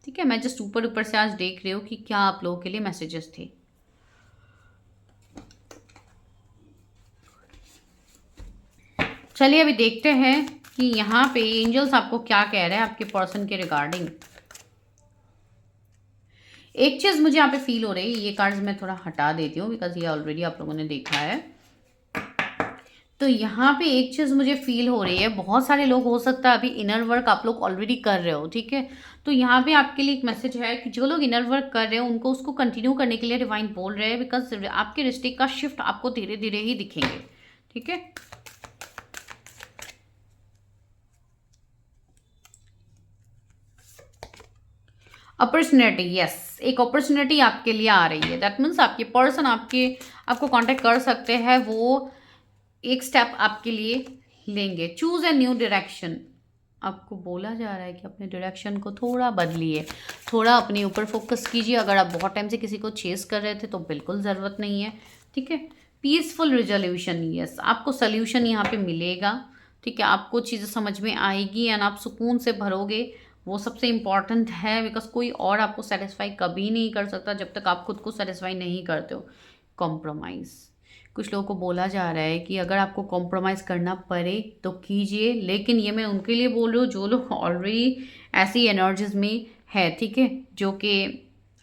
ठीक है। मैं जस्ट ऊपर ऊपर से आज देख रही हूँ कि क्या आप लोगों के लिए मैसेजेस थे। चलिए अभी देखते हैं कि यहाँ पे एंजल्स आपको क्या कह रहे हैं आपके पर्सन के रिगार्डिंग। एक चीज़ मुझे यहाँ पे फील हो रही है, ये कार्ड्स मैं थोड़ा हटा देती हूँ बिकॉज ये ऑलरेडी आप लोगों ने देखा है। तो यहाँ पे एक चीज़ मुझे फील हो रही है, बहुत सारे लोग हो सकता है अभी इनर वर्क आप लोग ऑलरेडी कर रहे हो, ठीक है। तो यहाँ पे आपके लिए एक मैसेज है कि जो लोग इनर वर्क कर रहे हो उनको उसको कंटिन्यू करने के लिए डिवाइन बोल रहे हैं, बिकॉज आपके रिश्ते का शिफ्ट आपको धीरे धीरे ही दिखेंगे, ठीक है। अपॉर्चुनिटी, यस, एक अपॉर्चुनिटी आपके लिए आ रही है। दैट मीन्स आपके पर्सन आपको कांटेक्ट कर सकते हैं, वो एक स्टेप आपके लिए लेंगे। चूज ए न्यू डायरेक्शन, आपको बोला जा रहा है कि अपने डायरेक्शन को थोड़ा बदलिए, थोड़ा अपने ऊपर फोकस कीजिए। अगर आप बहुत टाइम से किसी को चेस कर रहे थे तो बिल्कुल ज़रूरत नहीं है, ठीक है। पीसफुल रिजोल्यूशन, यस, आपको सोल्यूशन यहाँ पे मिलेगा, ठीक है। आपको चीज़ें समझ में आएगी एंड आप सुकून से भरोगे, वो सबसे इम्पॉर्टेंट है। बिकॉज कोई और आपको सेटिस्फाई कभी नहीं कर सकता जब तक आप खुद को सेटिस्फाई नहीं करते हो। कॉम्प्रोमाइज़, कुछ लोगों को बोला जा रहा है कि अगर आपको कॉम्प्रोमाइज़ करना पड़े तो कीजिए, लेकिन ये मैं उनके लिए बोल रही हूँ जो लोग ऑलरेडी ऐसी एनर्जीज में है, ठीक है। जो कि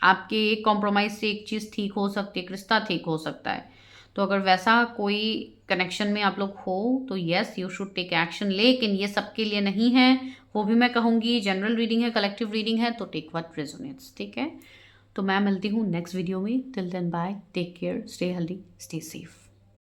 आपके एक कॉम्प्रोमाइज़ से एक चीज़ ठीक हो सकती है, एक रिश्ता ठीक हो सकता है। तो अगर वैसा कोई कनेक्शन में आप लोग हो तो yes you should take action, लेकिन ये सबके लिए नहीं है। वो भी मैं कहूँगी जनरल रीडिंग है, कलेक्टिव रीडिंग है, तो टेक व्हाट रेजोनेट्स, ठीक है। तो मैं मिलती हूँ नेक्स्ट वीडियो में। Till then bye, take care, stay healthy, stay safe.